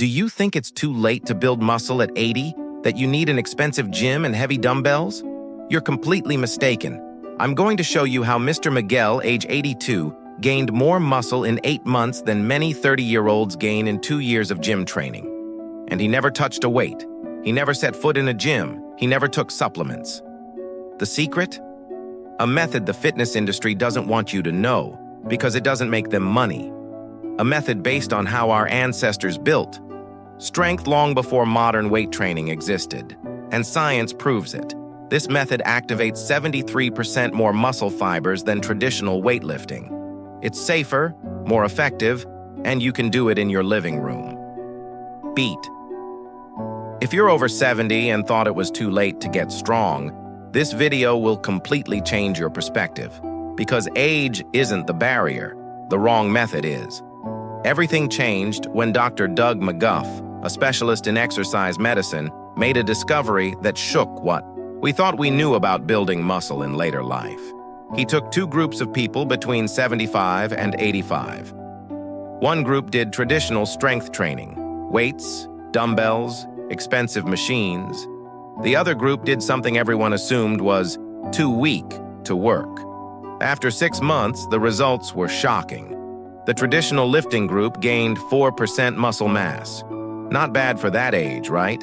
Do you think it's too late to build muscle at 80, that you need an expensive gym and heavy dumbbells? You're completely mistaken. I'm going to show you how Mr. Miguel, age 82, gained more muscle in 8 months than many 30-year-olds gain in 2 years of gym training. And he never touched a weight. He never set foot in a gym. He never took supplements. The secret? A method the fitness industry doesn't want you to know because it doesn't make them money. A method based on how our ancestors built. Strength long before modern weight training existed, and science proves it. This method activates 73% more muscle fibers than traditional weightlifting. It's safer, more effective, and you can do it in your living room. Beat. If you're over 70 and thought it was too late to get strong, this video will completely change your perspective, because age isn't the barrier, the wrong method is. Everything changed when Dr. Doug McGuff, a specialist in exercise medicine, made a discovery that shook what we thought we knew about building muscle in later life. He took 2 groups of people between 75 and 85. One group did traditional strength training, weights, dumbbells, expensive machines. The other group did something everyone assumed was too weak to work. After 6 months, the results were shocking. The traditional lifting group gained 4% muscle mass. Not bad for that age, right?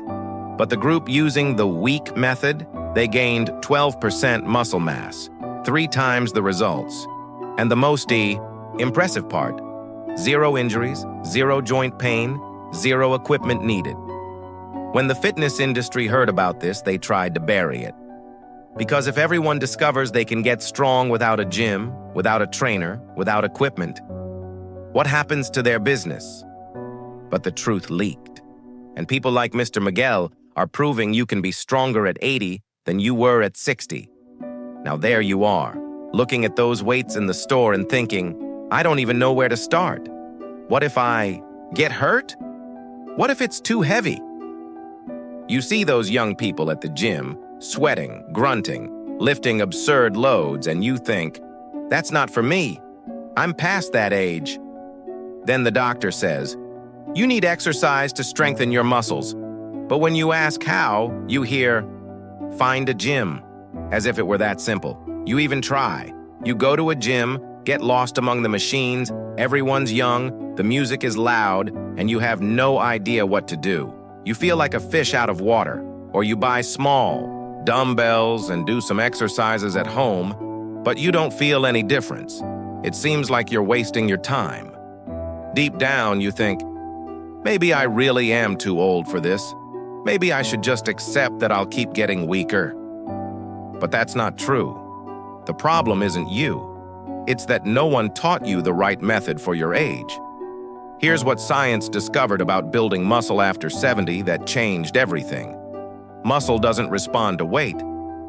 But the group using the weak method, they gained 12% muscle mass, 3 times the results. And the most impressive part, 0 injuries, 0 joint pain, 0 equipment needed. When the fitness industry heard about this, they tried to bury it. Because if everyone discovers they can get strong without a gym, without a trainer, without equipment, what happens to their business? But the truth leaked. And people like Mr. Miguel are proving you can be stronger at 80 than you were at 60. Now there you are, looking at those weights in the store and thinking, I don't even know where to start. What if I get hurt? What if it's too heavy? You see those young people at the gym, sweating, grunting, lifting absurd loads, and you think, that's not for me. I'm past that age. Then the doctor says, you need exercise to strengthen your muscles. But when you ask how, you hear, find a gym, as if it were that simple. You even try. You go to a gym, get lost among the machines, everyone's young, the music is loud, and you have no idea what to do. You feel like a fish out of water, or you buy small dumbbells and do some exercises at home, but you don't feel any difference. It seems like you're wasting your time. Deep down, you think, maybe I really am too old for this. Maybe I should just accept that I'll keep getting weaker. But that's not true. The problem isn't you. It's that no one taught you the right method for your age. Here's what science discovered about building muscle after 70 that changed everything. Muscle doesn't respond to weight.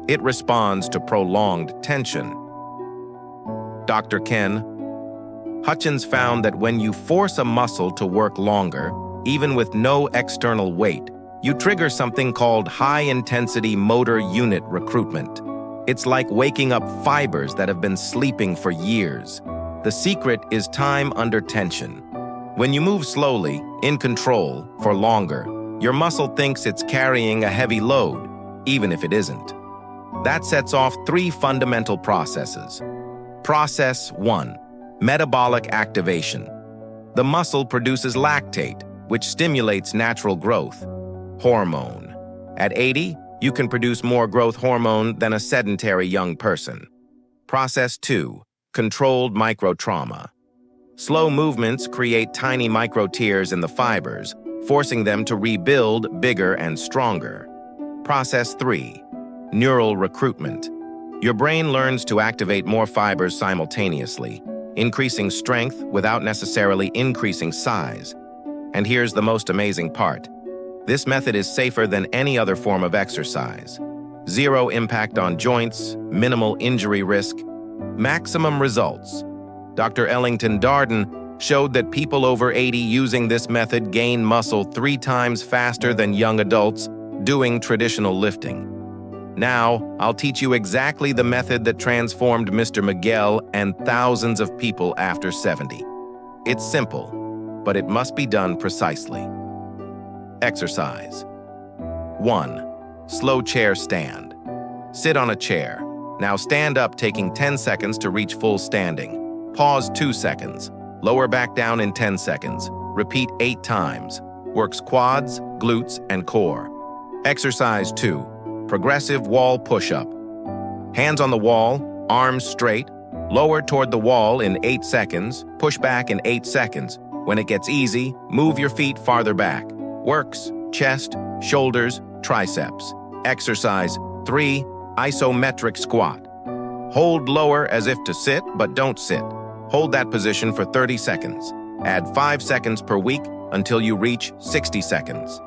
It responds to prolonged tension. Dr. Ken Hutchins found that when you force a muscle to work longer, even with no external weight, you trigger something called high-intensity motor unit recruitment. It's like waking up fibers that have been sleeping for years. The secret is time under tension. When you move slowly, in control, for longer, your muscle thinks it's carrying a heavy load, even if it isn't. That sets off 3 fundamental processes. Process 1. Metabolic activation. The muscle produces lactate, which stimulates natural growth. Hormone. At 80, you can produce more growth hormone than a sedentary young person. Process 2. Controlled microtrauma. Slow movements create tiny micro-tears in the fibers, forcing them to rebuild bigger and stronger. Process 3. Neural recruitment. Your brain learns to activate more fibers simultaneously, increasing strength without necessarily increasing size. And here's the most amazing part. This method is safer than any other form of exercise. 0 impact on joints, minimal injury risk, maximum results. Dr. Ellington Darden showed that people over 80 using this method gain muscle 3 times faster than young adults doing traditional lifting. Now, I'll teach you exactly the method that transformed Mr. Miguel and thousands of people after 70. It's simple, but it must be done precisely. Exercise. 1. Slow chair stand. Sit on a chair. Now stand up, taking 10 seconds to reach full standing. Pause 2 seconds. Lower back down in 10 seconds. Repeat 8 times. Works quads, glutes, and core. Exercise 2. Progressive wall push-up. Hands on the wall, arms straight. Lower toward the wall in 8 seconds. Push back in 8 seconds. When it gets easy, move your feet farther back. Works chest, shoulders, triceps. Exercise 3. Isometric squat. Hold lower as if to sit, but don't sit. Hold that position for 30 seconds. Add 5 seconds per week until you reach 60 seconds.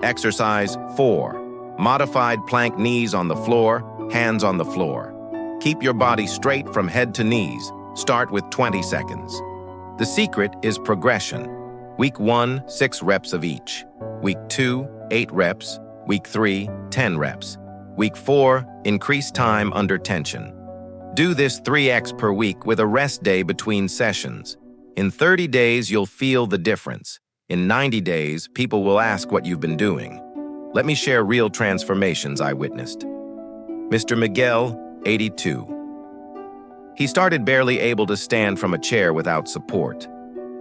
Exercise 4. Modified plank, knees on the floor, hands on the floor. Keep your body straight from head to knees. Start with 20 seconds. The secret is progression. Week 1, 6 reps of each. Week 2, 8 reps. Week 3, 10 reps. Week 4, increase time under tension. Do this 3x per week with a rest day between sessions. In 30 days, you'll feel the difference. In 90 days, people will ask what you've been doing. Let me share real transformations I witnessed. Mr. Miguel, 82. He started barely able to stand from a chair without support.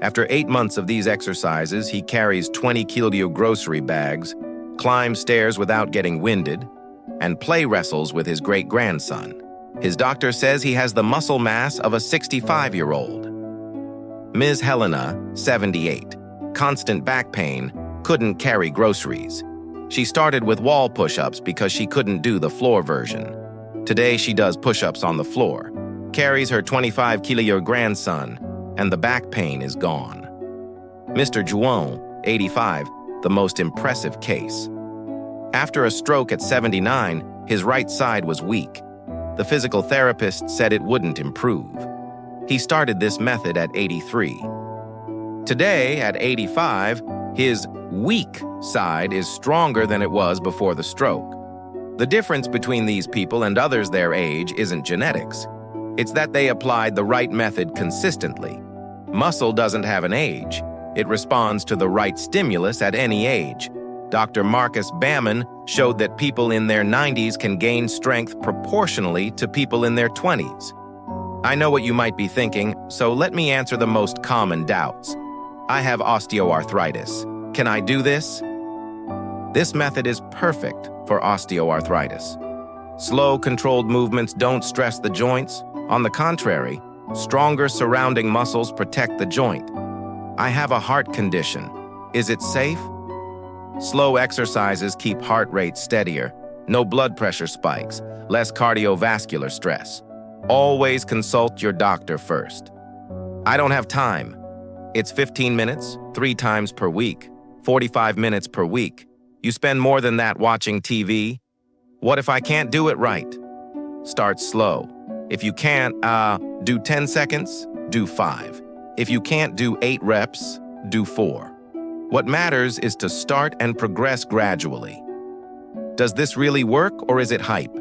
After 8 months of these exercises, he carries 20-kilo grocery bags, climbs stairs without getting winded, and play wrestles with his great-grandson. His doctor says he has the muscle mass of a 65-year-old. Ms. Helena, 78. Constant back pain, couldn't carry groceries. She started with wall push-ups because she couldn't do the floor version. Today she does push-ups on the floor, carries her 25-kilo grandson, and the back pain is gone. Mr. Juan, 85, the most impressive case. After a stroke at 79, his right side was weak. The physical therapist said it wouldn't improve. He started this method at 83. Today, at 85, his weak side is stronger than it was before the stroke. The difference between these people and others their age isn't genetics. It's that they applied the right method consistently. Muscle doesn't have an age. It responds to the right stimulus at any age. Dr. Marcus Bamman showed that people in their 90s can gain strength proportionally to people in their 20s. I know what you might be thinking, so let me answer the most common doubts. I have osteoarthritis. Can I do this? This method is perfect for osteoarthritis. Slow, controlled movements don't stress the joints. On the contrary, stronger surrounding muscles protect the joint. I have a heart condition. Is it safe? Slow exercises keep heart rate steadier, no blood pressure spikes, less cardiovascular stress. Always consult your doctor first. I don't have time. It's 15 minutes, 3 times per week, 45 minutes per week. You spend more than that watching TV. What if I can't do it right? Start slow. If you can't do 10 seconds, do 5. If you can't do 8 reps, do 4. What matters is to start and progress gradually. Does this really work or is it hype?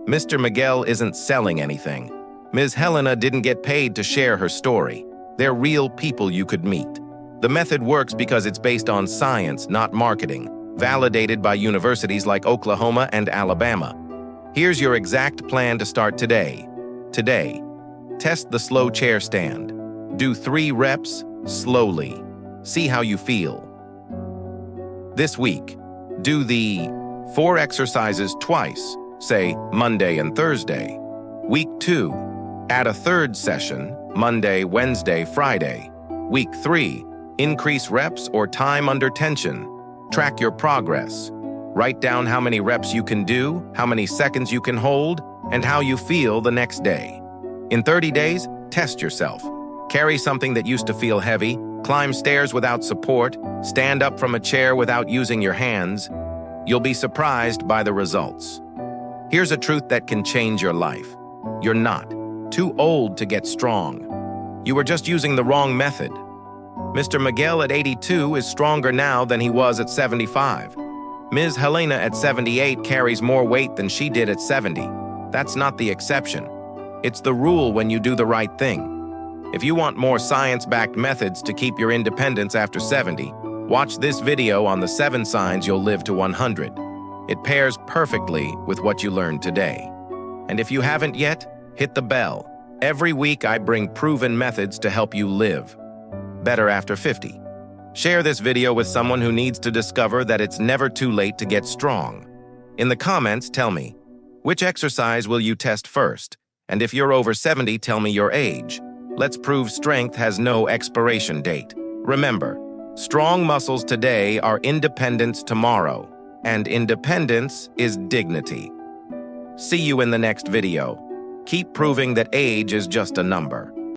Mr. Miguel isn't selling anything. Ms. Helena didn't get paid to share her story. They're real people you could meet. The method works because it's based on science, not marketing, validated by universities like Oklahoma and Alabama. Here's your exact plan to start today. Today, test the slow chair stand. Do 3 reps slowly. See how you feel. This week, do the 4 exercises twice, say Monday and Thursday. Week 2, add a 3rd session, Monday, Wednesday, Friday. Week 3, increase reps or time under tension. Track your progress. Write down how many reps you can do, how many seconds you can hold, and how you feel the next day. In 30 days, test yourself. Carry something that used to feel heavy, climb stairs without support, stand up from a chair without using your hands. You'll be surprised by the results. Here's a truth that can change your life. You're not too old to get strong. You were just using the wrong method. Mr. Miguel at 82 is stronger now than he was at 75. Ms. Helena at 78 carries more weight than she did at 70. That's not the exception. It's the rule when you do the right thing. If you want more science-backed methods to keep your independence after 70, Watch this video on the 7 signs you'll live to 100. It pairs perfectly with what you learned today. And if you haven't yet, hit the bell. Every week I bring proven methods to help you live better after 50. Share this video with someone who needs to discover that it's never too late to get strong. In the comments, tell me, which exercise will you test first? And if you're over 70, tell me your age. Let's prove strength has no expiration date. Remember, strong muscles today are independence tomorrow, and independence is dignity. See you in the next video. Keep proving that age is just a number.